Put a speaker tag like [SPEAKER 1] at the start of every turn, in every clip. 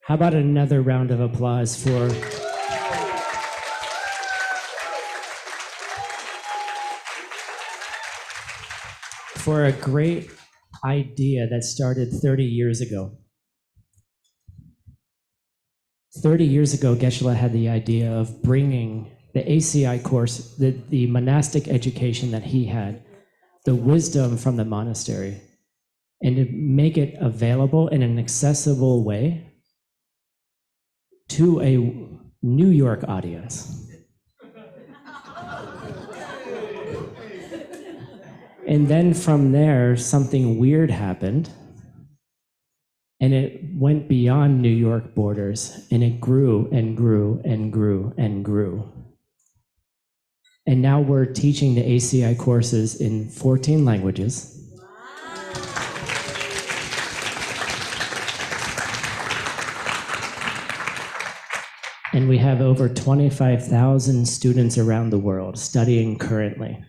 [SPEAKER 1] How about another round of applause for a great idea that started 30 years ago. 30 years ago, Geshe-la had the idea of bringing the ACI course, the monastic education that he had, the wisdom from the monastery, and to make it available in an accessible way to a New York audience. And then from there, something weird happened, and it went beyond New York borders, and it grew and grew and grew and grew. And now we're teaching the ACI courses in 14 languages. And we have over 25,000 students around the world studying currently.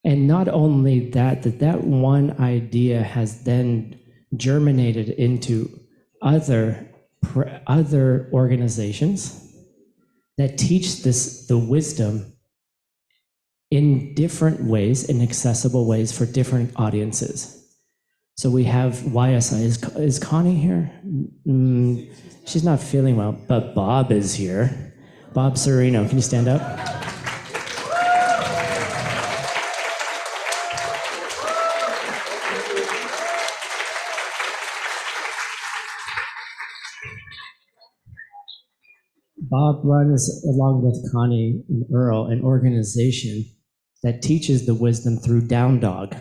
[SPEAKER 1] And not only that, that one idea has then germinated into other organizations that teach the wisdom in different ways, in accessible ways for different audiences. So we have YSI. Is Connie here? She's not feeling well, but Bob is here. Bob Serino, can you stand up? Bob runs, along with Connie and Earl, an organization that teaches the wisdom through down dog,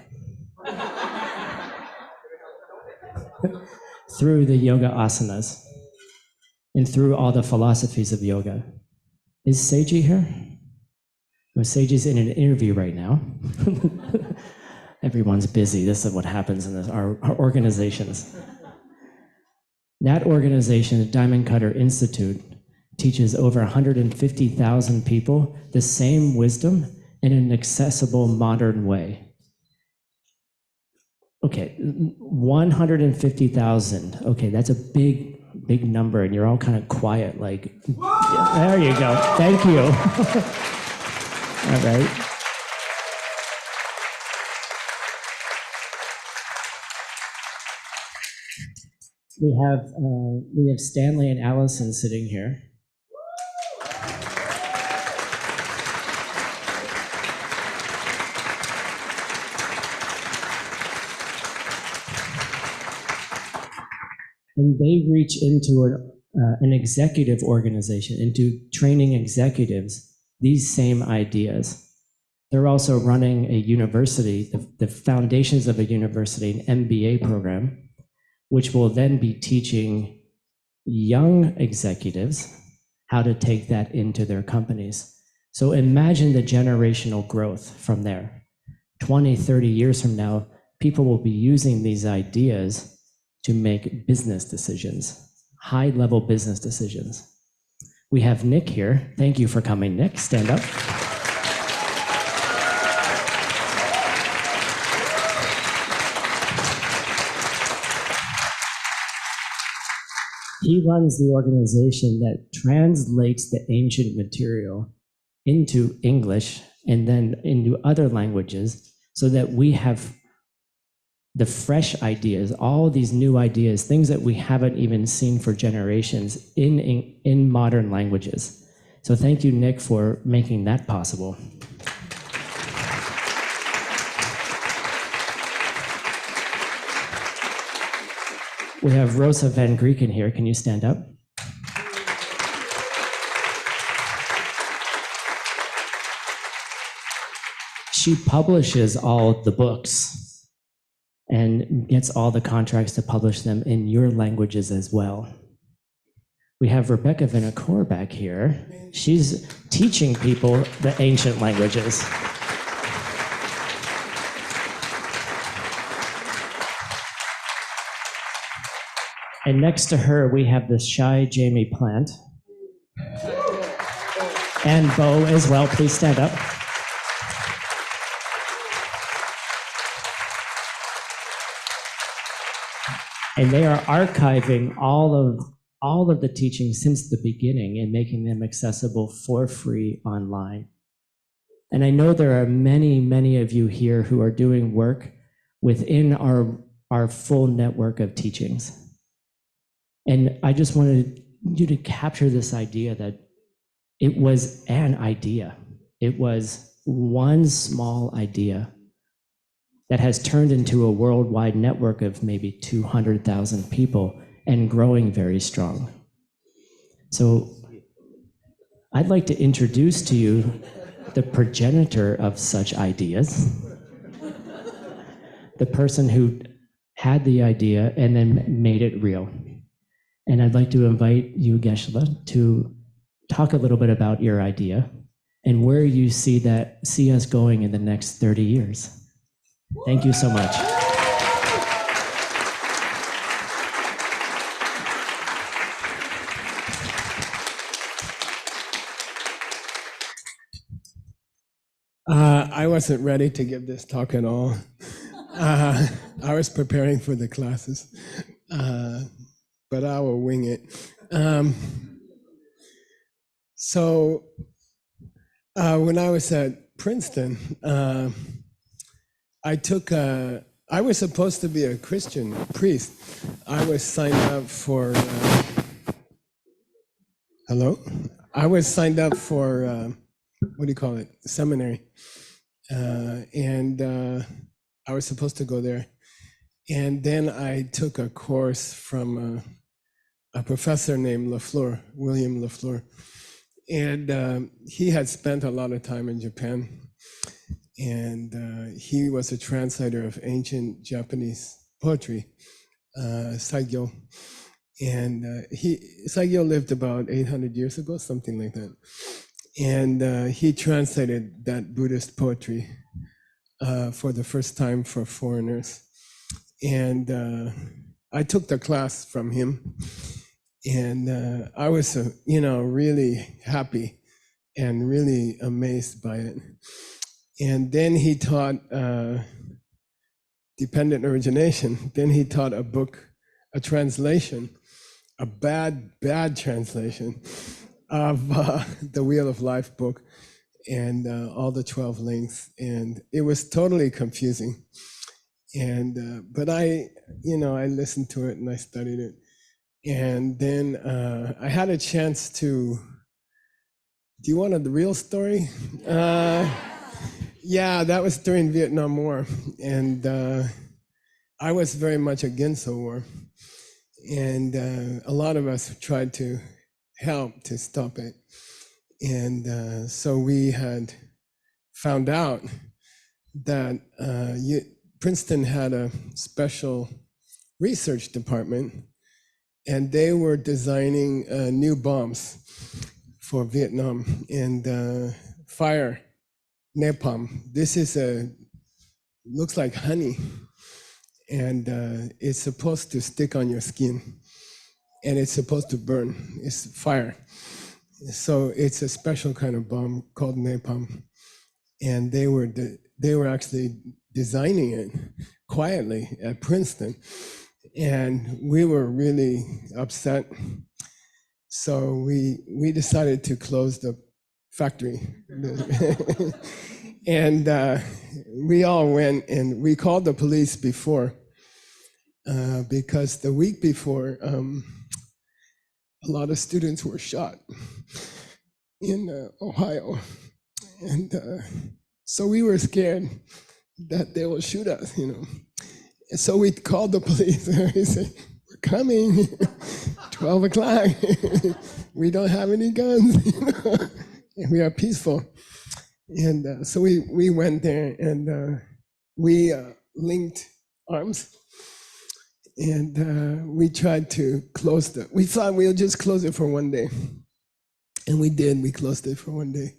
[SPEAKER 1] through the yoga asanas, and through all the philosophies of yoga. Is Seiji here? Well, Seiji's in an interview right now. Everyone's busy. This is what happens in our organizations. That organization, the Diamond Cutter Institute, teaches over 150,000 people the same wisdom in an accessible, modern way. Okay, 150,000. Okay, that's a big number, and you're all kind of quiet, like, yeah, there you go. Thank you. All right. We have Stanley and Allison sitting here. And they reach into an executive organization, into training executives, these same ideas. They're also running a university, the foundations of a university, an MBA program, which will then be teaching young executives how to take that into their companies. So imagine the generational growth from there. 20, 30 years from now, people will be using these ideas to make business decisions, high-level business decisions. We have Nick here. Thank you for coming, Nick. Stand up. He runs the organization that translates the ancient material into English and then into other languages so that we have the fresh ideas, all these new ideas, things that we haven't even seen for generations in modern languages. So thank you, Nick, for making that possible. We have Rosa Van Grieken here. Can you stand up? She publishes all the books and gets all the contracts to publish them in your languages as well. We have Rebecca Vinacour back here. She's teaching people the ancient languages. And next to her, we have the shy Jamie Plant. And Bo as well, please stand up. And they are archiving all of the teachings since the beginning and making them accessible for free online. And I know there are many, many of you here who are doing work within our full network of teachings. And I just wanted you to capture this idea that it was an idea. It was one small idea that has turned into a worldwide network of maybe 200,000 people and growing very strong. So I'd like to introduce to you the progenitor of such ideas, the person who had the idea and then made it real. And I'd like to invite you, Geshe-la, to talk a little bit about your idea and where you see us going in the next 30 years. Thank you so much.
[SPEAKER 2] I wasn't ready to give this talk at all. I was preparing for the classes, but I will wing it. So when I was at Princeton, I was supposed to be a Christian priest. I was signed up for, I was signed up for, what do you call it? Seminary. And I was supposed to go there. And then I took a course from a professor named William LaFleur. And he had spent a lot of time in Japan. And he was a translator of ancient Japanese poetry, Saigyo. And Saigyo lived about 800 years ago, something like that. And he translated that Buddhist poetry for the first time for foreigners. And I took the class from him, and I was, really happy and really amazed by it. And then he taught dependent origination. Then he taught a book, a translation, a bad translation of the Wheel of Life book and all the 12 links. And it was totally confusing. And but I listened to it and I studied it. And then I had a chance to, do you want the real story? Yeah, that was during Vietnam War. And I was very much against the war. And a lot of us tried to help to stop it. And so we had found out that Princeton had a special research department, and they were designing new bombs for Vietnam and fire napalm. This looks like honey, and it's supposed to stick on your skin, and it's supposed to burn. It's fire. So it's a special kind of bomb called napalm, and they were actually designing it quietly at Princeton, and we were really upset. So we decided to close the factory. And we all went and we called the police before, because the week before, a lot of students were shot in Ohio. And so we were scared that they will shoot us, And so we called the police and we said, we're coming, 12 o'clock. We don't have any guns, and we are peaceful. And so we went there and we linked arms, and we tried to close we thought we'll just close it for one day. And we did, we closed it for one day.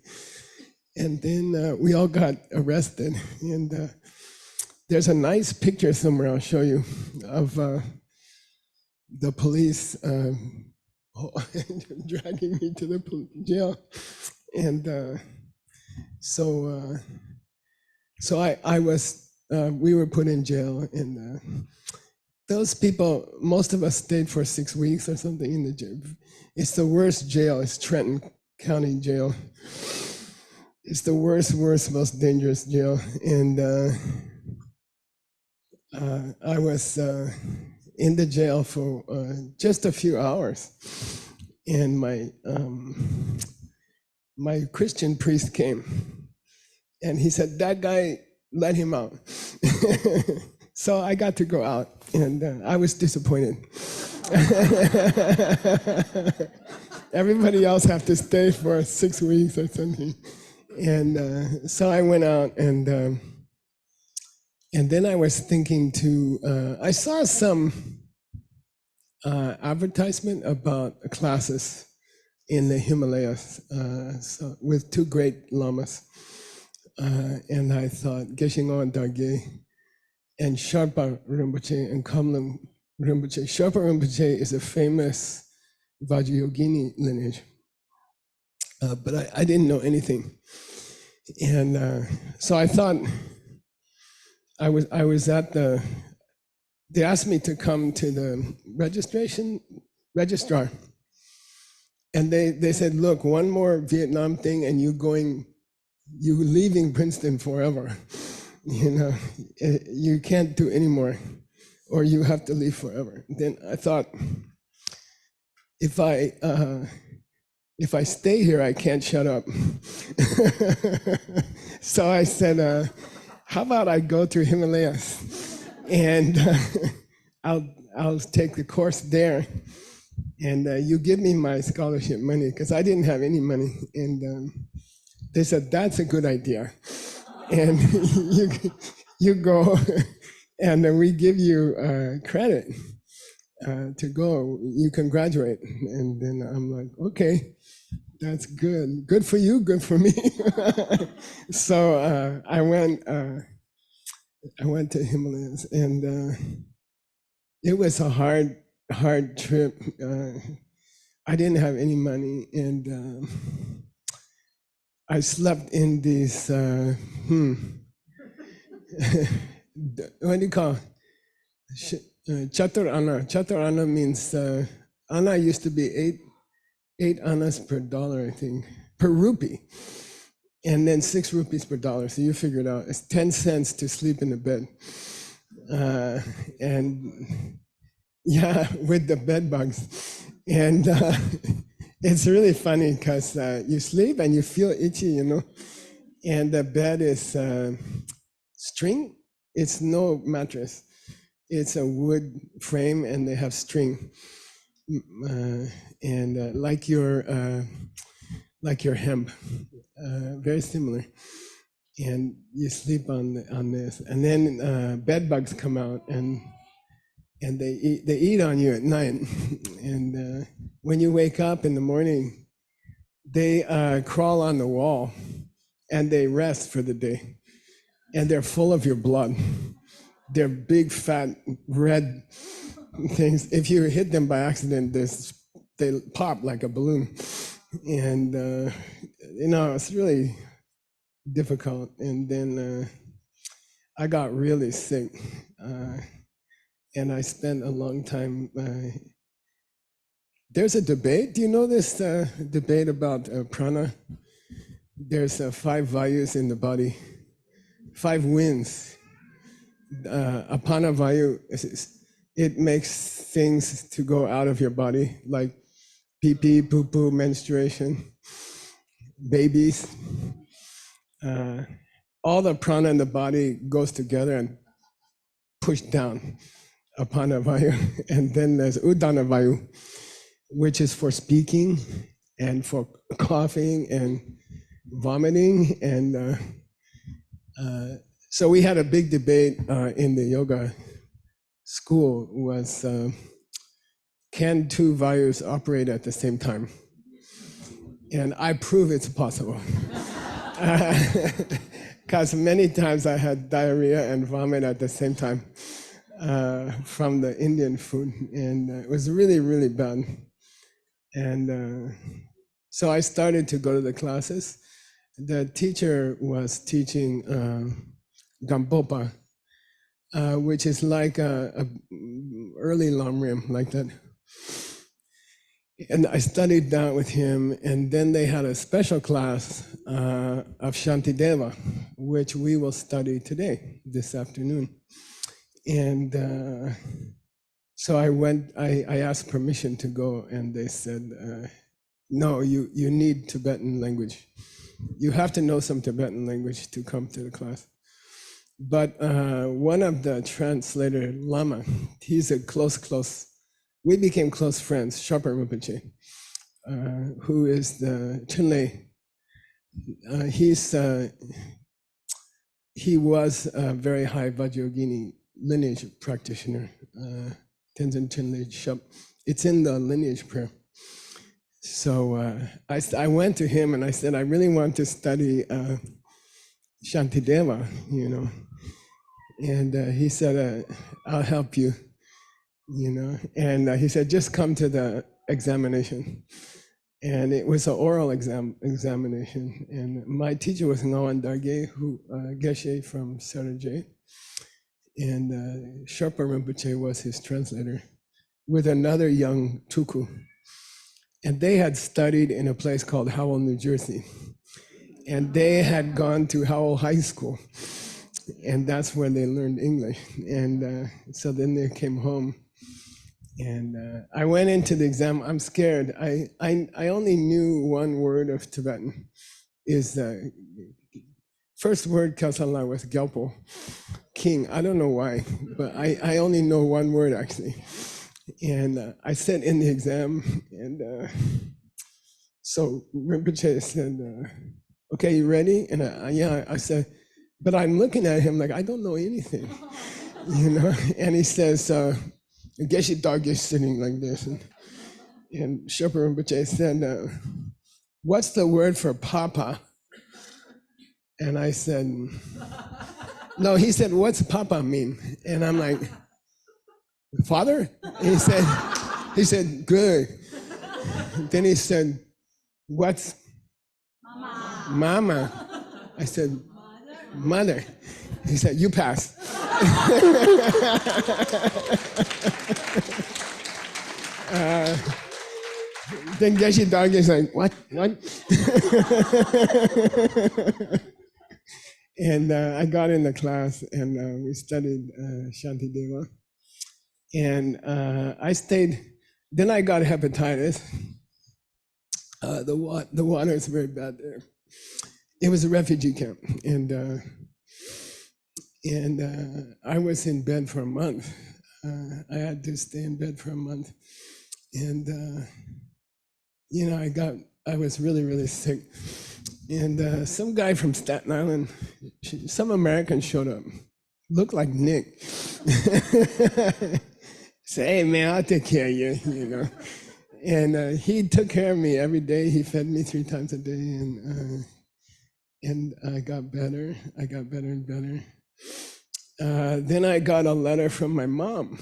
[SPEAKER 2] And then we all got arrested. And there's a nice picture somewhere I'll show you of the police dragging me to the jail. And so I was, we were put in jail, and those people, most of us stayed for 6 weeks or something in the jail. It's the worst jail. It's Trenton County Jail. It's the worst, most dangerous jail. And I was in the jail for just a few hours, and my Christian priest came, and he said, "That guy, let him out." So I got to go out, and I was disappointed. Everybody else have to stay for 6 weeks or something, and so I went out, and then I was thinking I saw some advertisement about classes in the Himalayas so with 2 great lamas, and I thought Geshe Ngawang Dargye and Sharpa Rinpoche and Kamlam Rinpoche. Sharpa Rinpoche is a famous Vajrayogini lineage, but I didn't know anything, and so I thought I was at the. They asked me to come to the registrar, and they said, "Look, one more Vietnam thing, and you leaving Princeton forever. You know, you can't do anymore, or you have to leave forever." Then I thought, if I stay here, I can't shut up. So I said, "How about I go to Himalayas, and I'll take the course there, and you give me my scholarship money," because I didn't have any money. And they said, "That's a good idea, and you go, and then we give you credit to go. You can graduate." And then I'm like, "Okay, that's good. Good for you. Good for me." So I went to Himalayas, and it was a hard trip. I didn't have any money, and I slept in these, what do you call it? Chatur Anna. Chatur Anna means, Anna used to be 8 annas per dollar, I think, per rupee. And then 6 rupees per dollar. So you figure it out. It's 10 cents to sleep in the bed. And yeah, with the bed bugs. And it's really funny because you sleep and you feel itchy, you know. And the bed is string. It's no mattress. It's a wood frame, and they have string. And like your hemp, very similar. And you sleep on this, and then bed bugs come out, and they eat on you at night. And when you wake up in the morning, they crawl on the wall, and they rest for the day, and they're full of your blood. They're big, fat, red things. If you hit them by accident, they pop like a balloon. And it's really difficult. And then I got really sick, and I spent a long time. There's a debate. Do you know this debate about prana? There's 5 vayus in the body, 5 winds. Apana vayu, it makes things to go out of your body, like pee-pee, poo-poo, menstruation, babies. All the prana in the body goes together and pushed down, apana vayu. And then there's udana vayu, which is for speaking and for coughing and vomiting. And so we had a big debate in the yoga school, was can 2 vayus operate at the same time? And I prove it's possible. Because many times I had diarrhea and vomit at the same time from the Indian food, and it was really, really bad. And so I started to go to the classes. The teacher was teaching Gampopa, which is like a early Lamrim, like that. And I studied that with him, and then they had a special class of Shantideva, which we will study today, this afternoon. And so I asked permission to go, and they said, no, you need Tibetan language. You have to know some Tibetan language to come to the class. But one of the translator, Lama, he's a close, we became close friends, Sharpa Rinpoche, who is the Chinle. He was a very high Vajrayogini lineage practitioner, Tenzin Chinle Shop. It's in the lineage prayer. So I went to him and I said, I really want to study Shantideva, you know. And he said, I'll help you, you know. And he said, just come to the examination. And it was an oral examination. And my teacher was Ngawan Darge, Geshe from Sarajay. And Sherpa Rinpoche was his translator, with another young Tuku. And they had studied in a place called Howell, New Jersey. And they had gone to Howell High School. And that's where they learned English. And so then they came home. And I went into the exam. I'm scared. I only knew one word of Tibetan. Is the first word Kelsala was Gyalpo, king. I don't know why, but I only know one word actually. And I sat in the exam, and so Rinpoche said, okay, you ready? And yeah, I said, but I'm looking at him like, I don't know anything, you know? And he says, Geshe Dog is sitting like this. And Sherpa Rinpoche said, what's the word for papa? And I said, no, he said, what's papa mean? And I'm like, father? And he said, good. Then he said, what's mama? I said, mother. He said, you pass. Then Geshe Dog is like, what? And I got in the class, and we studied Shantideva. And I stayed, then I got hepatitis. The water is very bad there. It was a refugee camp, and I was in bed for a month. I had to stay in bed for a month. And, you know, I was really, really sick. And some guy from Staten Island, some American showed up, looked like Nick. Say, hey man, I'll take care of you, you know. And he took care of me every day. He fed me 3 times a day, and I got better. I got better and better. Then I got a letter from my mom,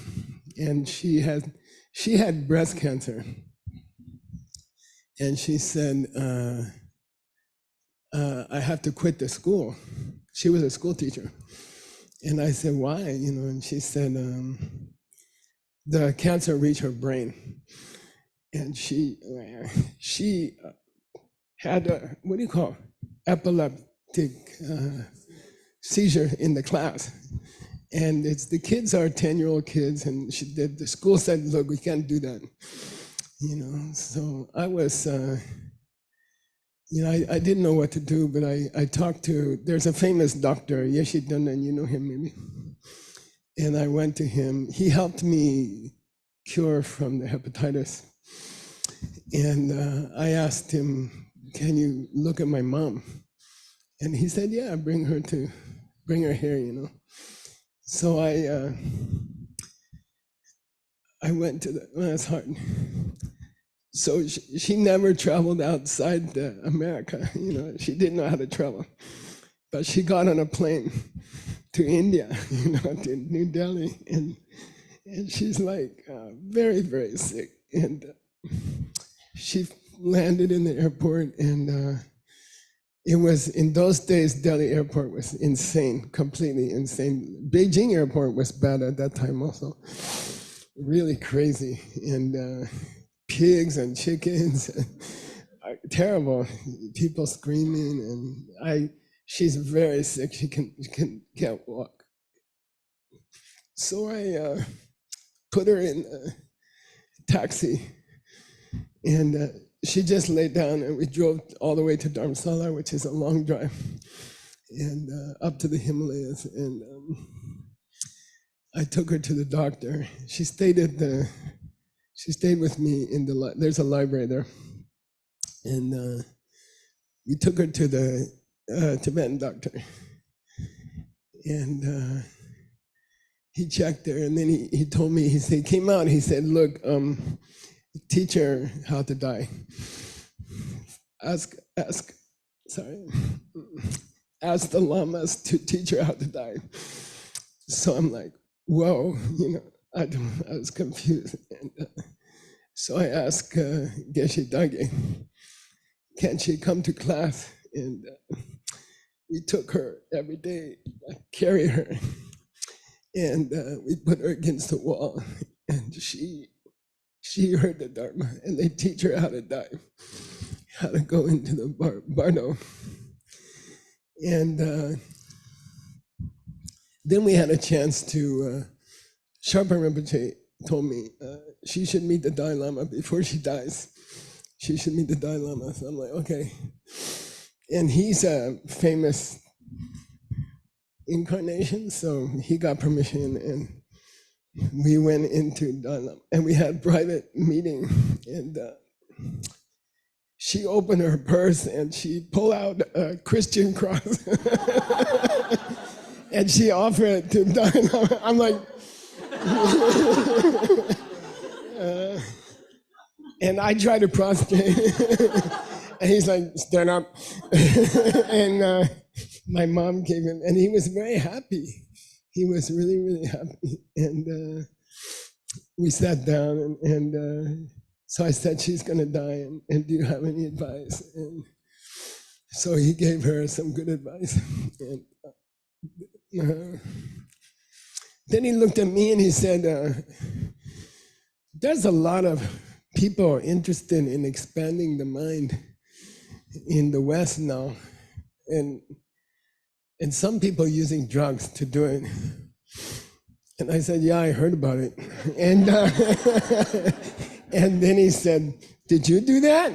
[SPEAKER 2] and she had breast cancer. And she said, I have to quit the school. She was a school teacher. And I said, why? You know, and she said, the cancer reached her brain. And she had a, what do you call, epileptic seizure in the class. And the kids are 10-year-old kids, and the school said, look, we can't do that. You know, so I was, you know, I didn't know what to do, but I talked to, there's a famous doctor, Yeshe Dunnan, you know him maybe? And I went to him. He helped me cure from the hepatitis. And I asked him, can you look at my mom? And he said, yeah, bring her here, you know. So I went to well, that's hard. So she never traveled outside America, you know, she didn't know how to travel. But she got on a plane to India, you know, to New Delhi, and she's like very, very sick. And she landed in the airport, and It was, in those days, Delhi airport was insane, completely insane. Beijing airport was bad at that time also, really crazy. And pigs and chickens, terrible, people screaming. And she's very sick, she can't walk. So I put her in a taxi, and she just laid down, and we drove all the way to Dharamsala, which is a long drive, and up to the Himalayas. And I took her to the doctor. She stayed with me in there's a library there, and we took her to the Tibetan doctor, and he checked her, and then he told me, he came out, he said, look, teach her how to die. Ask the lamas to teach her how to die. So I'm like, whoa, I was confused. And so I asked Geshe Dage, can she come to class? And we took her every day, carry her, and we put her against the wall, and she heard the Dharma, and they teach her how to die, how to go into the bardo. And then we had a chance to, Sharpa Rinpoche told me she should meet the Dalai Lama before she dies. She should meet the Dalai Lama. So I'm like, okay. And he's a famous incarnation, so he got permission, and we went into Dalai Lama, and we had a private meeting, and she opened her purse and she pulled out a Christian cross and she offered it to Dalai Lama. I'm like, and I tried to prostrate, and he's like, stand up. And my mom gave him, and he was very happy. He was really, really happy. And we sat down, and so I said, she's going to die, and do you have any advice? And so he gave her some good advice. And then he looked at me and he said, there's a lot of people interested in expanding the mind in the West now, and some people using drugs to do it. And I said, yeah, I heard about it. And and then he said, did you do that?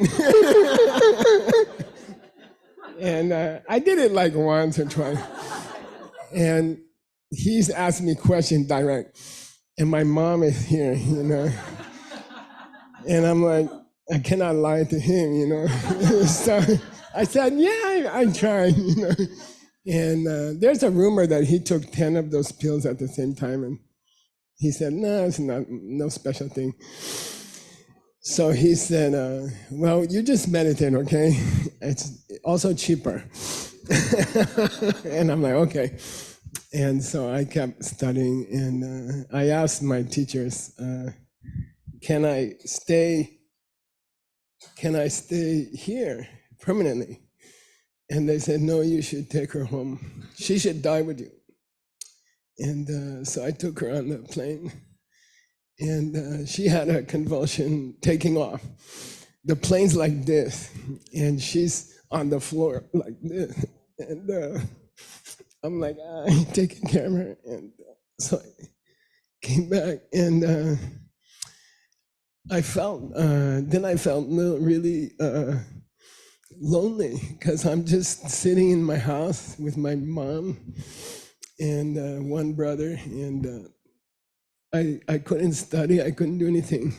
[SPEAKER 2] And I did it like once or twice. And he's asked me questions direct. And my mom is here, And I'm like, I cannot lie to him, So I said, yeah, I tried, And there's a rumor that he took 10 of those pills at the same time. And he said, no, it's no special thing. So he said, well, you just meditate, okay? It's also cheaper. And I'm like, okay. And so I kept studying, and I asked my teachers, can I stay here permanently? And they said, no, you should take her home. She should die with you. And so I took her on the plane, and she had a convulsion taking off. The plane's like this, and she's on the floor like this. And I'm like, I'm taking care of her. And so I came back, and I felt really lonely, because I'm just sitting in my house with my mom and one brother, and I couldn't study, I couldn't do anything.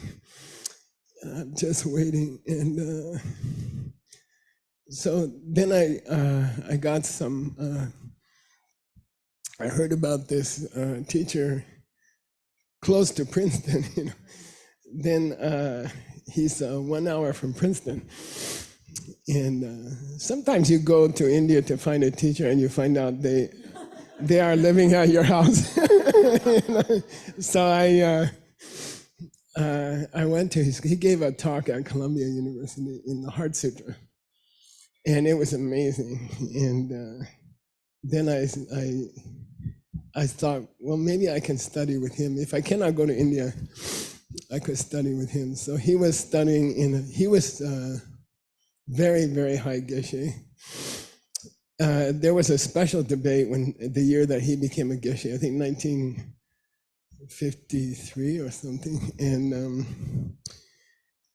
[SPEAKER 2] I'm just waiting. And so then I got some, I heard about this teacher close to Princeton, Then he's 1 hour from Princeton. And sometimes you go to India to find a teacher and you find out they are living at your house. So I went to he gave a talk at Columbia University in the Heart Sutra. and it was amazing. And then I thought, well, maybe I can study with him. If I cannot go to India, I could study with him. So he was studying he was very, very high geshe. There was a special debate when the year that he became a geshe, I think 1953 or something, and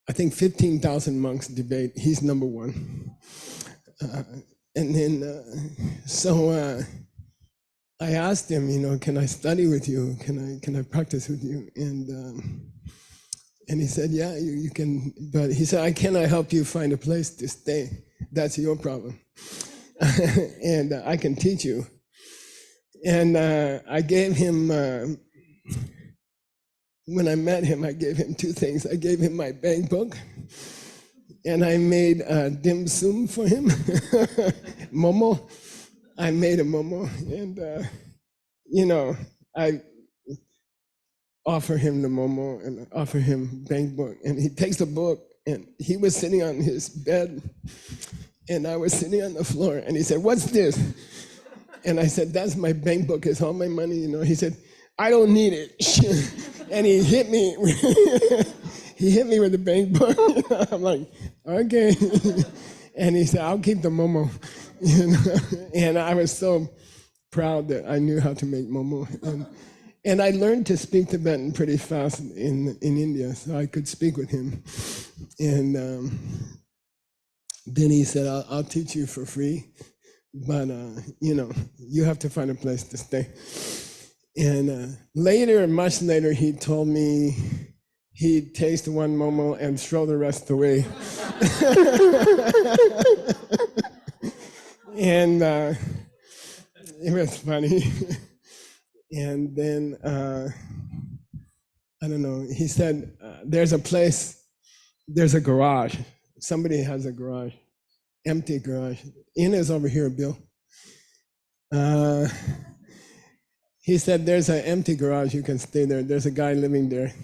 [SPEAKER 2] I think 15,000 monks debate. He's number one, and then I asked him, can I study with you? Can I practice with you? And he said, yeah, you can. But he said, I cannot help you find a place to stay. That's your problem. And I can teach you. And I gave him, when I met him, I gave him two things. I gave him my bank book, and I made dim sum for him, momo. I made a momo, and I offer him the momo and offer him bank book, and he takes the book, and he was sitting on his bed, and I was sitting on the floor, and he said, "What's this?" And I said, "That's my bank book. It's all my money." He said, "I don't need it," and he hit me. He hit me with the bank book. I'm like, "Okay," and he said, "I'll keep the momo," and I was so proud that I knew how to make momo. And I learned to speak Tibetan pretty fast in India, so I could speak with him. And then he said, I'll teach you for free, but you have to find a place to stay. And later, much later, he told me he'd taste one momo and throw the rest away. And it was funny. And then, I don't know, he said, there's a place, there's a garage. Somebody has a garage, empty garage. Ina is over here, Bill. He said, there's an empty garage, you can stay there. There's a guy living there.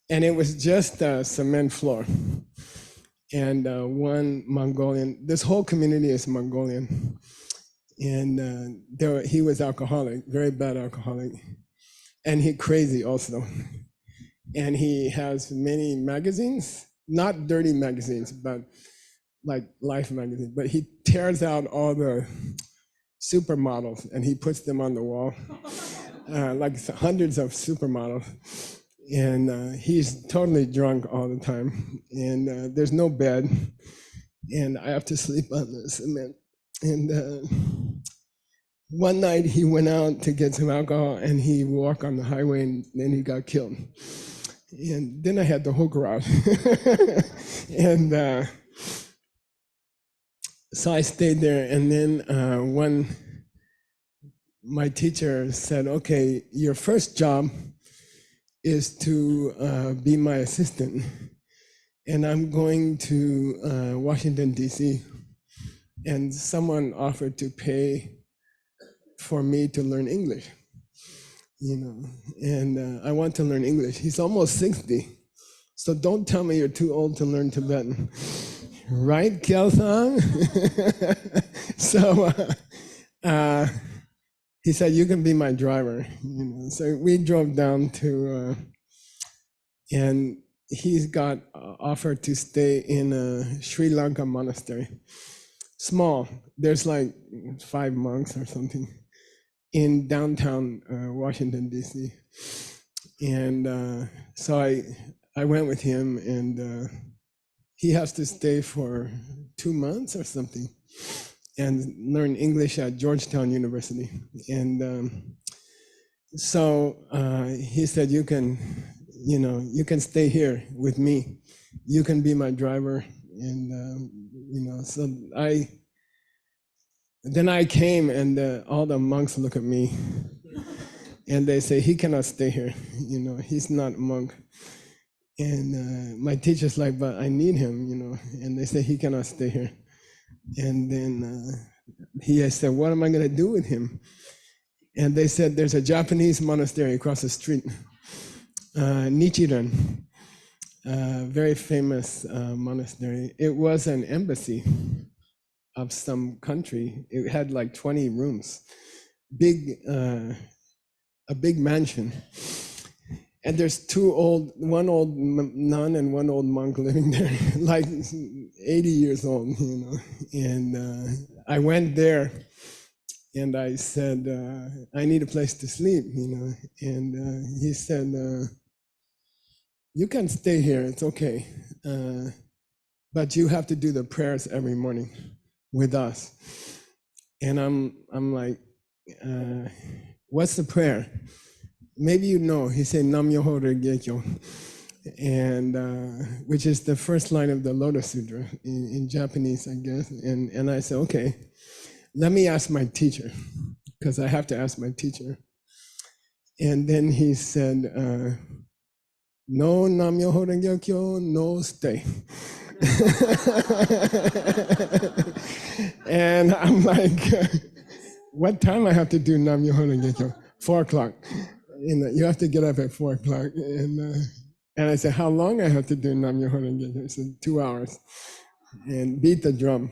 [SPEAKER 2] And it was just a cement floor. And one Mongolian, this whole community is Mongolian. And he was alcoholic, very bad alcoholic. And he crazy also. And he has many magazines, not dirty magazines, but like Life magazine. But he tears out all the supermodels and he puts them on the wall, like hundreds of supermodels. And he's totally drunk all the time. And there's no bed. And I have to sleep on the cement. And one night he went out to get some alcohol and he walked on the highway and then he got killed. And then I had the whole garage. And so I stayed there, and then my teacher said, okay, your first job is to be my assistant. And I'm going to Washington, D.C. And someone offered to pay for me to learn English. And I want to learn English. He's almost 60, so don't tell me you're too old to learn Tibetan. Right, Kelsang? So he said, you can be my driver. So we drove down to, and he's got offered to stay in a Sri Lanka monastery. Small, there's like 5 monks or something, in downtown Washington, D.C. And so I went with him, and he has to stay for 2 months or something and learn English at Georgetown University. And so he said, you can stay here with me. You can be my driver. And, so then I came, and all the monks look at me and they say, he cannot stay here. He's not a monk. And my teacher's like, but I need him, and they say he cannot stay here. And then he said, what am I going to do with him? And they said, there's a Japanese monastery across the street, Nichiren, very famous monastery. It was an embassy. of some country. It had like 20 rooms, big, a big mansion. And there's one old nun and one old monk living there, like 80 years old, you know. And I went there and I said, I need a place to sleep, you know. And he said, you can stay here, it's okay. But you have to do the prayers every morning with us. And I'm like, what's the prayer? Maybe you know. He said, Nam Myoho Renge Kyo, and which is the first line of the Lotus Sutra in Japanese, I guess. And I said, okay, let me ask my teacher, because I have to ask my teacher. And then he said, no Nam Myoho Renge Kyo, no stay. And I'm like, what time I have to do Nam Myoho Renge Kyo? 4 o'clock. You have to get up at 4 o'clock. And I said, how long I have to do Nam Myoho Renge Kyo? He said, 2 hours. And beat the drum,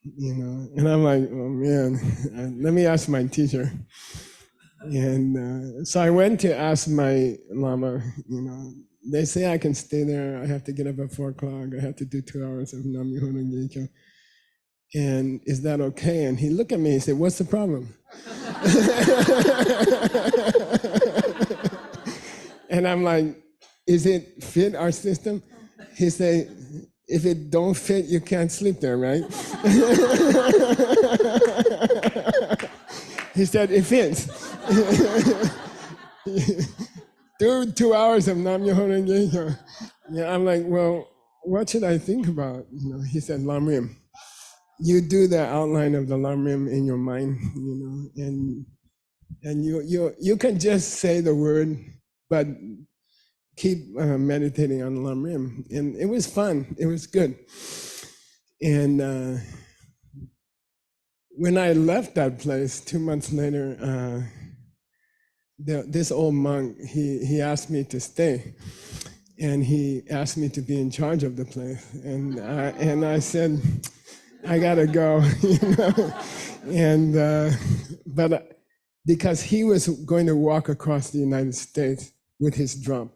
[SPEAKER 2] you know. And I'm like, oh man, let me ask my teacher. And so I went to ask my Lama, you know. They say I can stay there. I have to get up at 4 o'clock. I have to do 2 hours of Nam Myoho Renge Kyo. And is that okay? And he looked at me and said, what's the problem? And I'm like, is it fit our system? He said, if it don't fit, you can't sleep there, right? He said, it fits. Do 2 hours of Nam Myoho Renge Kyo. Yeah, I'm like, well, what should I think about? You know, he said, Lam Rim. You do the outline of the Lam Rim in your mind, you know, and you can just say the word, but keep meditating on Lam Rim. And it was fun. It was good. And when I left that place 2 months later, this old monk, he asked me to stay. And he asked me to be in charge of the place. And I said, I gotta go, you know. And but because he was going to walk across the United States with his drum,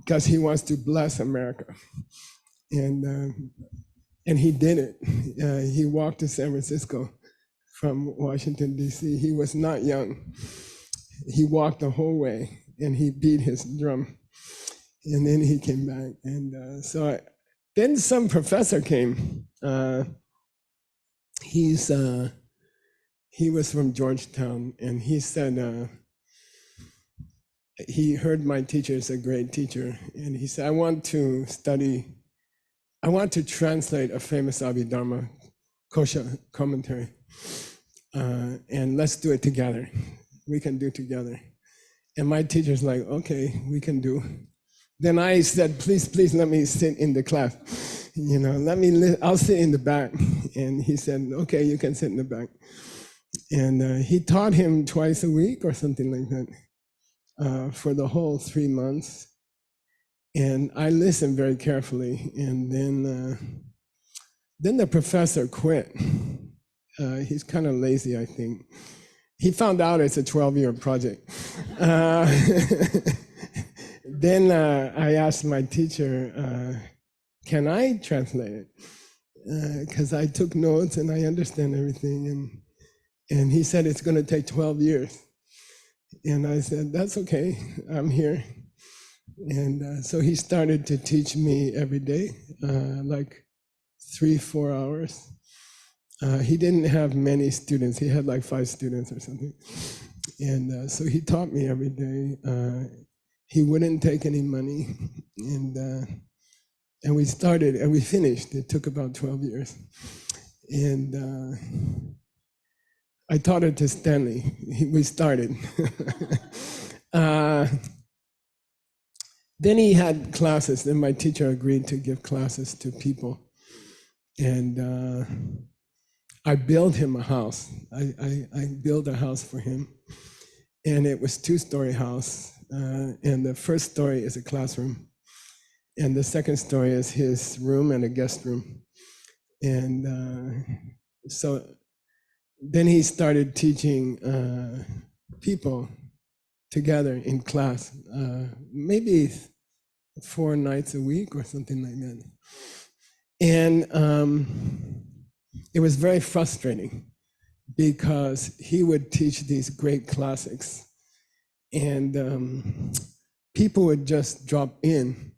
[SPEAKER 2] because he wants to bless America, and he did it. He walked to San Francisco from Washington D.C. He was not young. He walked the whole way, and he beat his drum, and then he came back. And then some professor came. He was from Georgetown, and he said he heard my teacher is a great teacher, and he said, I want to translate a famous Abhidharma Kosha commentary, and let's do it together. We can do it together. And my teacher's like, okay, we can do. Then I said, please let me sit in the class. You know, I'll sit in the back. And he said, okay, you can sit in the back. And he taught him twice a week or something like that for the whole 3 months. And I listened very carefully. And then the professor quit. He's kind of lazy, I think. He found out it's a 12-year project. Then I asked my teacher, can I translate it? Because I took notes and I understand everything. And he said, it's going to take 12 years. And I said, that's okay, I'm here. And so he started to teach me every day, like 3-4 hours. He didn't have many students. He had like 5 students or something. And so he taught me every day. He wouldn't take any money. And we started and we finished. It took about 12 years. And I taught it to Stanley. We started. Then he had classes. Then my teacher agreed to give classes to people. And I built him a house. I built a house for him. And it was 2-story house. And the first story is a classroom. And the second story is his room and a guest room. And so then he started teaching people together in class, maybe 4 nights a week or something like that. And it was very frustrating because he would teach these great classics, and people would just drop in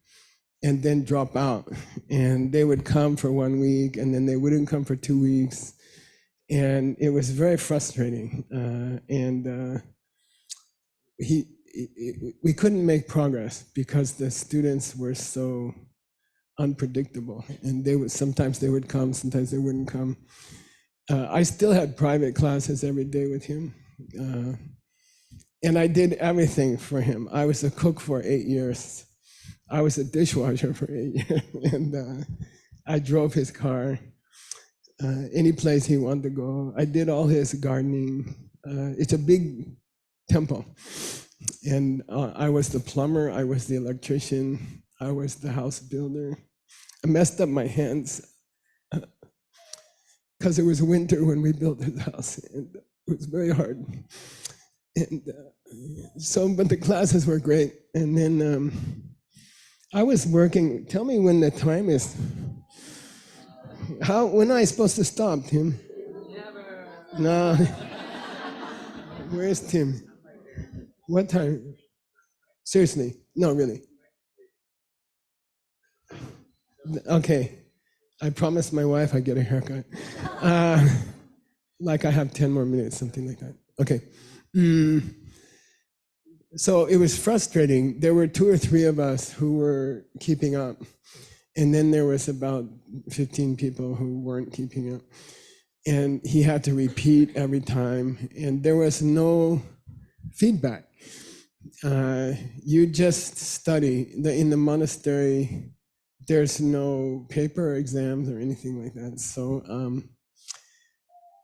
[SPEAKER 2] and then drop out. And they would come for 1 week, and then they wouldn't come for 2 weeks. And it was very frustrating. We couldn't make progress because the students were so unpredictable. And sometimes they would come, sometimes they wouldn't come. I still had private classes every day with him. And I did everything for him. I was a cook for 8 years. I was a dishwasher for 8 years. And I drove his car any place he wanted to go. I did all his gardening. It's a big temple. And I was the plumber, I was the electrician, I was the house builder. I messed up my hands because it was winter when we built his house, and it was very hard. And but the classes were great. And then I was working. Tell me when the time is. When am I supposed to stop, Tim? Never. No. Where's Tim? What time? Seriously? No, really. Okay. I promised my wife I'd get a haircut. Like I have 10 more minutes, something like that. Okay. So it was frustrating. There were 2 or 3 of us who were keeping up. And then there was about 15 people who weren't keeping up. And he had to repeat every time. And there was no feedback. You just study. In the monastery, there's no paper exams or anything like that. So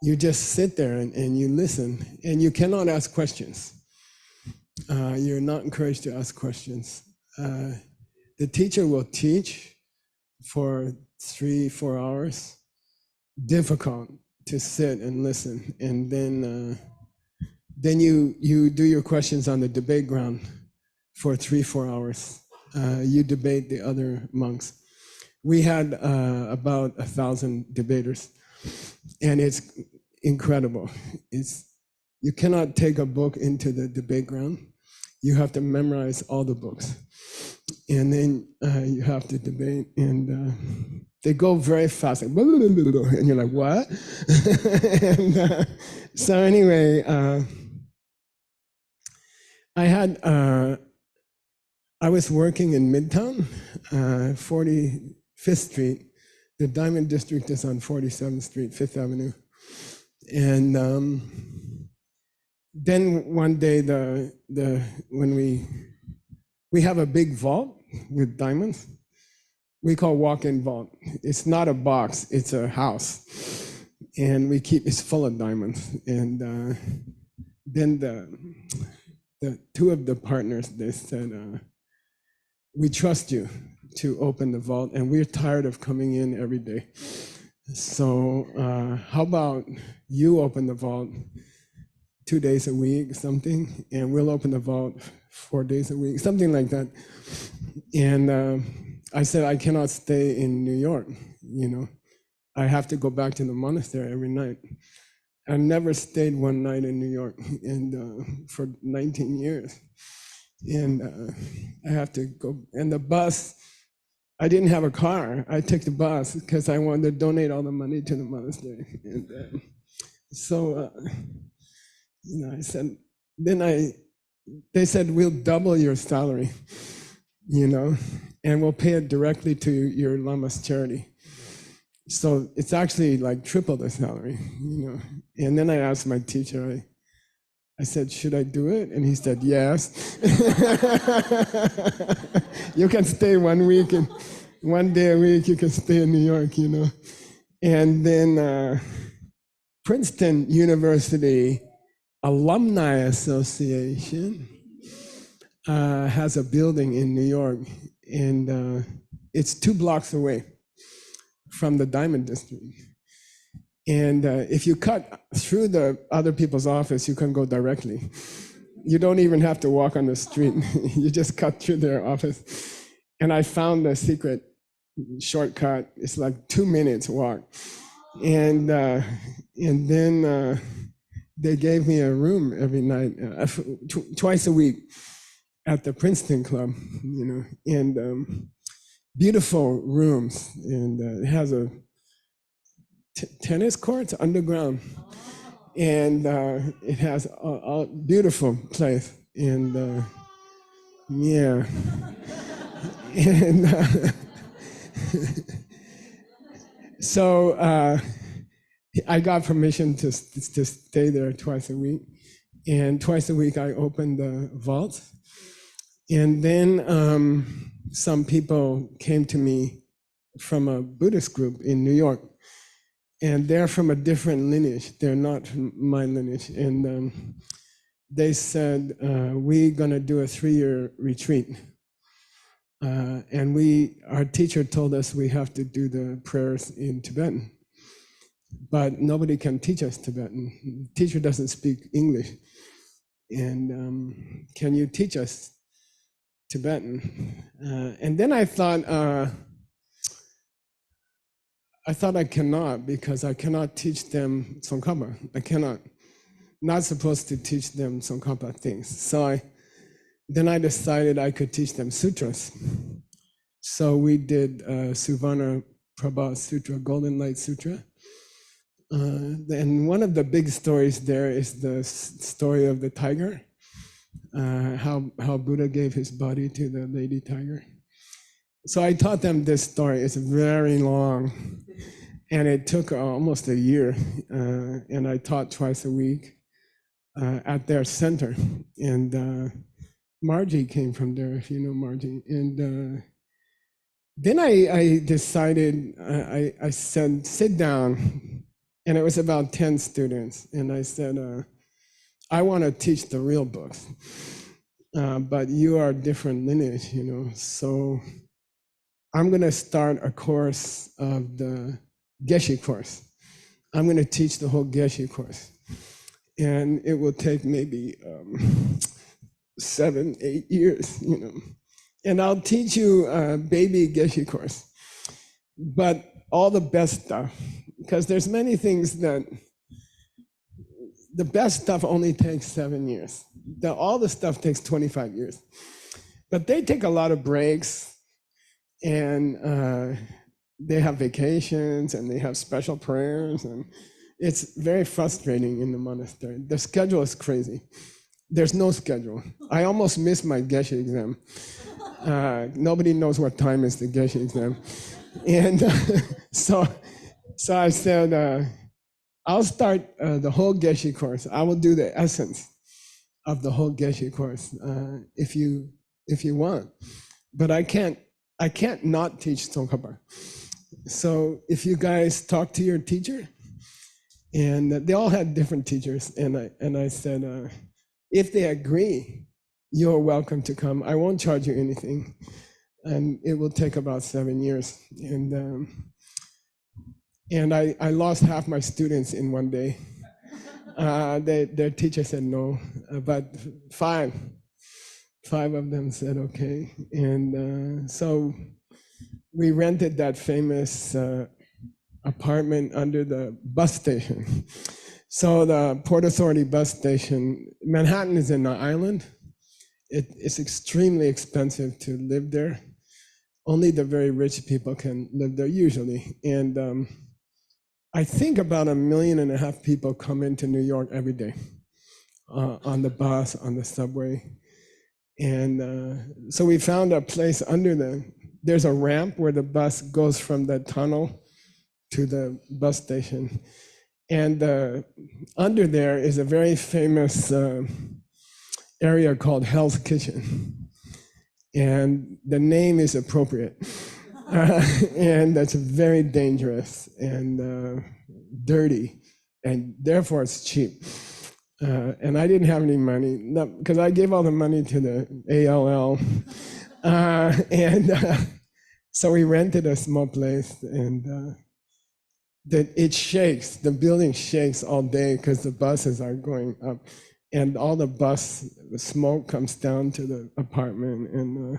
[SPEAKER 2] you just sit there and you listen. And you cannot ask questions. You're not encouraged to ask questions. The teacher will teach for 3-4 hours. Difficult to sit and listen. And then you do your questions on the debate ground for 3-4 hours. You debate the other monks. We had about 1,000 debaters, and it's incredible. You cannot take a book into the debate ground. You have to memorize all the books, and then you have to debate, and they go very fast, like, and you're like, what? And, so anyway, I was working in Midtown, 45th Street. The Diamond District is on 47th Street, 5th Avenue. And then one day, when we have a big vault with diamonds, we call walk-in vault. It's not a box, it's a house. And it's full of diamonds. And then the 2 of the partners, they said, we trust you to open the vault, and we're tired of coming in every day. So how about you open the vault 2 days a week, something, and we'll open the vault 4 days a week, something like that. And I said, I cannot stay in New York, I have to go back to the monastery every night. I never stayed one night in New York for 19 years. And I have to go, and the bus, I didn't have a car. I took the bus because I wanted to donate all the money to the monastery. And so, I said, they said, we'll double your salary, and we'll pay it directly to your Lama's charity. So it's actually like triple the salary, And then I asked my teacher, I said, should I do it? And he said, yes. You can stay 1 week, and 1 day a week you can stay in New York, And then Princeton University Alumni Association has a building in New York, and it's 2 blocks away from the diamond district. And if you cut through the other people's office, you can go directly. You don't even have to walk on the street. You just cut through their office. And I found the secret shortcut. It's like 2 minutes walk. And then they gave me a room every night, twice a week at the Princeton Club, and beautiful rooms. And it has a tennis courts underground, and it has a beautiful place, and yeah, and so I got permission to stay there twice a week, and twice a week I opened the vault, and then some people came to me from a Buddhist group in New York. And they're from a different lineage. They're not my lineage. And they said, we're going to do a 3-year retreat. And our teacher told us we have to do the prayers in Tibetan. But nobody can teach us Tibetan. The teacher doesn't speak English. And can you teach us Tibetan? And then I thought I cannot, because I cannot teach them Tsongkhapa. I cannot. Not supposed to teach them Tsongkhapa things. So then I decided I could teach them sutras. So we did Suvarna Prabha Sutra, Golden Light Sutra. And one of the big stories there is the story of the tiger, how Buddha gave his body to the lady tiger. So I taught them this story. It's very long, and it took almost a year. And I taught twice a week at their center. And Margie came from there, if you know Margie. And then I decided, I said, sit down. And it was about 10 students. And I said, I want to teach the real books, but you are different lineage, so I'm going to start a course of the Geshe course. I'm going to teach the whole Geshe course. And it will take maybe 7-8 years, And I'll teach you a baby Geshe course, but all the best stuff, because there's many things that the best stuff only takes 7 years. All the stuff takes 25 years. But they take a lot of breaks, and they have vacations, and they have special prayers, and it's very frustrating in the monastery. The schedule is crazy. There's no schedule. I almost missed my Geshe exam. Nobody knows what time is the Geshe exam. And so I said, I'll start the whole Geshe course. I will do the essence of the whole Geshe course if you want. But I can't not teach Tsongkhapa. So if you guys talk to your teacher, and they all had different teachers, and I said, if they agree, you're welcome to come. I won't charge you anything, and it will take about 7 years. And I lost half my students in one day. Their teacher said no, but five of them said okay. And so we rented that famous apartment under the bus station. So the Port Authority bus station, Manhattan is an island. It's extremely expensive to live there. Only the very rich people can live there usually. And I think about 1.5 million people come into New York every day on the bus, on the subway. And so we found a place there's a ramp where the bus goes from the tunnel to the bus station. And under there is a very famous area called Hell's Kitchen. And the name is appropriate. And that's very dangerous and dirty, and therefore it's cheap. And I didn't have any money, because I gave all the money to the ALL. So we rented a small place, and that it shakes, the building shakes all day because the buses are going up, and all the smoke comes down to the apartment. And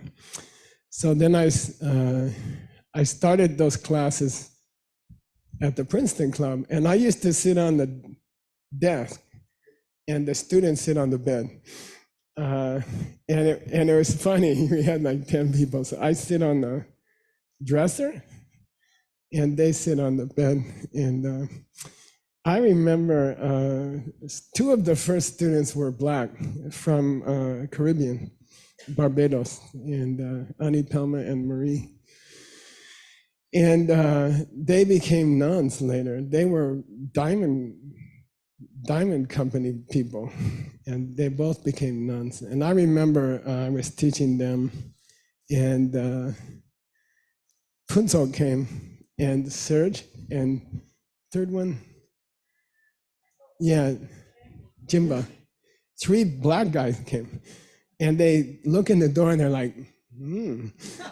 [SPEAKER 2] so then I started those classes at the Princeton Club, and I used to sit on the desk, and the students sit on the bed. And it was funny, we had like 10 people, so I sit on the dresser, and they sit on the bed. And I remember two of the first students were Black from Caribbean, Barbados, and Annie Pelma and Marie. And they became nuns later. They were diamond company people, and they both became nuns. And I remember I was teaching them, and Punso came, and Serge, and third one, yeah, Jimba. 3 Black guys came, and they look in the door and they're like,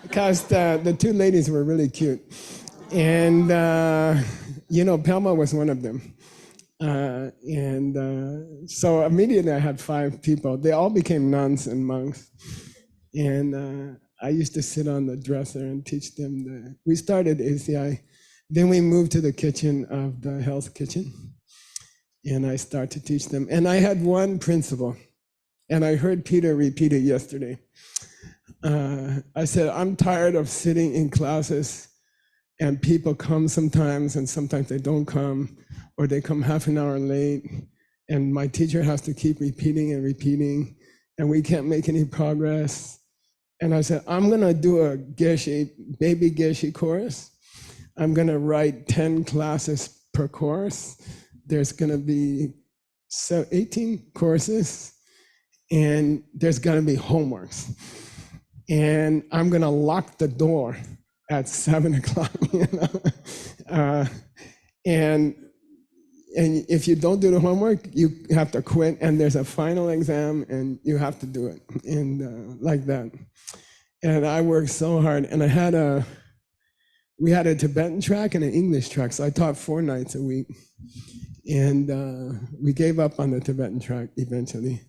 [SPEAKER 2] because the 2 ladies were really cute. And, Pelma was one of them. So immediately I had 5 people. They all became nuns and monks. And I used to sit on the dresser and teach them. We started ACI. Then we moved to the kitchen of the health kitchen. And I started to teach them. And I had one principle. And I heard Peter repeat it yesterday. I said, I'm tired of sitting in classes and people come sometimes and sometimes they don't come, or they come half an hour late, and my teacher has to keep repeating and repeating, and we can't make any progress. And I said, I'm gonna do a baby Geshe course. I'm gonna write 10 classes per course. There's gonna be 18 courses, and there's gonna be homeworks. And I'm gonna lock the door at 7 o'clock, and if you don't do the homework, you have to quit, and there's a final exam, and you have to do it, and like that. And I worked so hard, and we had a Tibetan track and an English track, so I taught 4 nights a week, and we gave up on the Tibetan track eventually,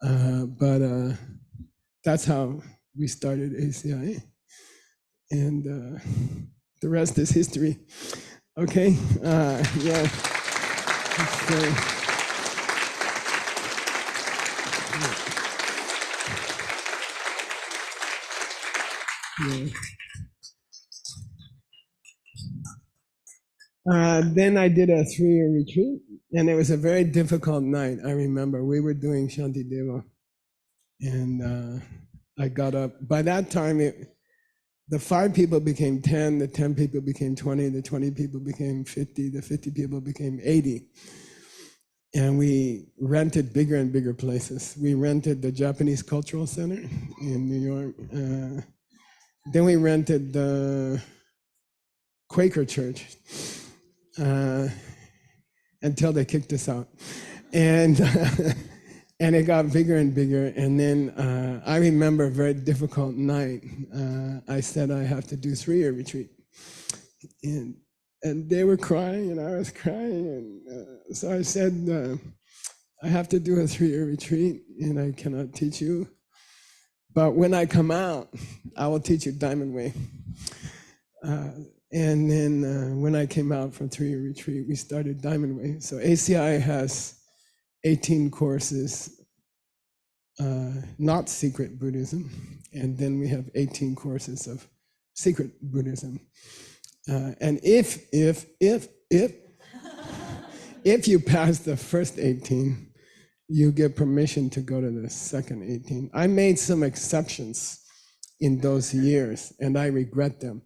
[SPEAKER 2] but that's how we started ACI. And the rest is history. Okay, yeah. Then I did a 3-year retreat, and it was a very difficult night. I remember we were doing Shanti Deva, and I got up. By that time, the 5 people became 10, the 10 people became 20, the 20 people became 50, the 50 people became 80. And we rented bigger and bigger places. We rented the Japanese Cultural Center in New York. Then we rented the Quaker Church until they kicked us out. And and it got bigger and bigger. And then I remember a very difficult night. I said I have to do 3-year retreat. And they were crying, and I was crying. And so I said, I have to do a 3-year retreat, and I cannot teach you. But when I come out, I will teach you Diamond Way. And then when I came out from 3-year retreat, we started Diamond Way. So ACI has 18 courses, not secret Buddhism. And then we have 18 courses of secret Buddhism. And if you pass the first 18, you get permission to go to the second 18. I made some exceptions in those years, and I regret them.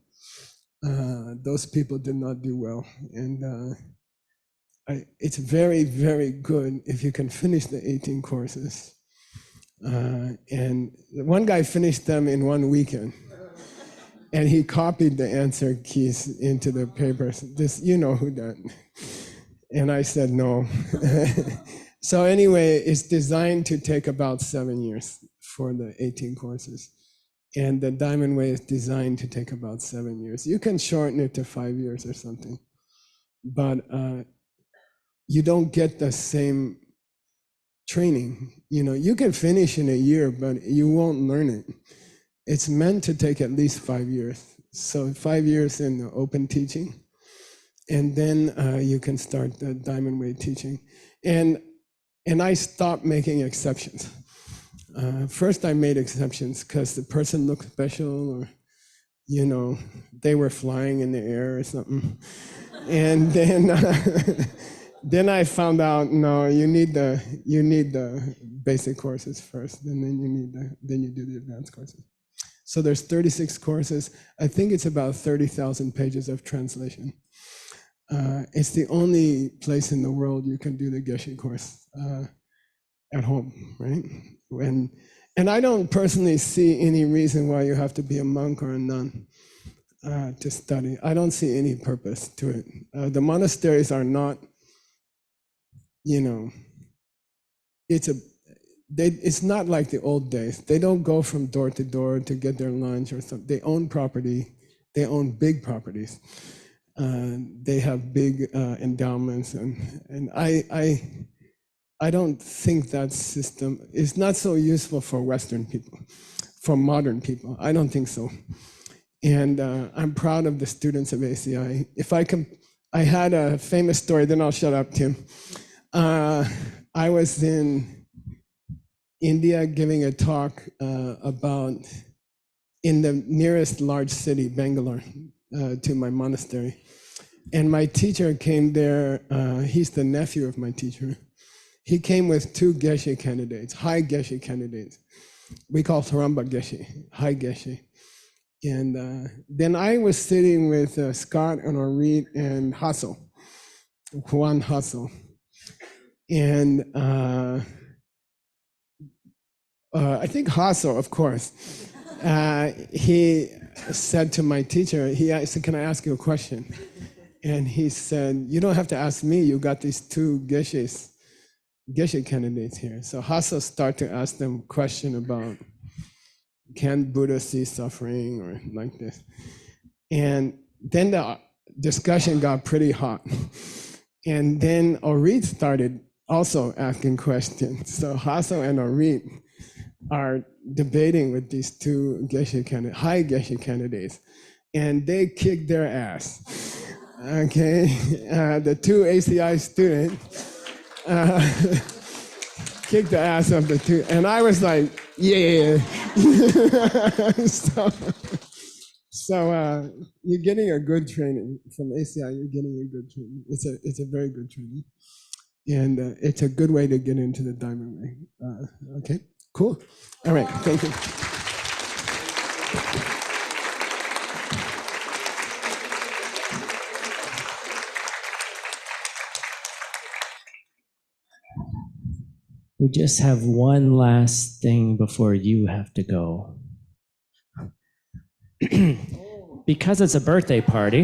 [SPEAKER 2] Those people did not do well. And it's very, very good if you can finish the 18 courses. And one guy finished them in 1 weekend. And he copied the answer keys into the papers. You know who that. And I said no. So anyway, it's designed to take about 7 years for the 18 courses. And the Diamond Way is designed to take about 7 years. You can shorten it to 5 years or something. but you don't get the same training. You can finish in a year, but you won't learn it. It's meant to take at least 5 years. So 5 years in open teaching, and then you can start the diamond way teaching. And I stopped making exceptions. First, I made exceptions because the person looked special, or they were flying in the air or something. And then then I found out, no, you need the basic courses first, and then you do the advanced courses. So there's 36 courses. I think it's about 30,000 pages of translation. It's the only place in the world you can do the Geshe course at home, right? And I don't personally see any reason why you have to be a monk or a nun to study. I don't see any purpose to it. The monasteries are not, it's not like the old days. They don't go from door to door to get their lunch or something. They own property. They own big properties. They have big endowments, and I don't think that system is not so useful for Western people, for modern people. I don't think so. And I'm proud of the students of ACI. I had a famous story, then I'll shut up, Tim. I was in India giving a talk about, in the nearest large city, Bangalore, to my monastery. And my teacher came there. He's the nephew of my teacher. He came with 2 Geshe candidates, high Geshe candidates. We call Tharamba Geshe, high Geshe. And then I was sitting with Scott and Orit and Hassel, Juan Hassel. And I think Hassel, of course, he said to my teacher, he said, "Can I ask you a question?" And he said, "You don't have to ask me, you got these 2 Geshe candidates here." So Hassel started to ask them a question about, can Buddha see suffering, or like this? And then the discussion got pretty hot. And then Orit started also asking questions. So Hassel and Orit are debating with these 2 high Geshe candidates, and they kicked their ass. Okay, the 2 ACI students kicked the ass of the 2, and I was like, yeah. So you're getting a good training from ACI. You're getting a good training. It's a very good training, and it's a good way to get into the diamond way. Okay, cool. All right, thank you.
[SPEAKER 1] We just have one last thing before you have to go. Because it's a birthday party,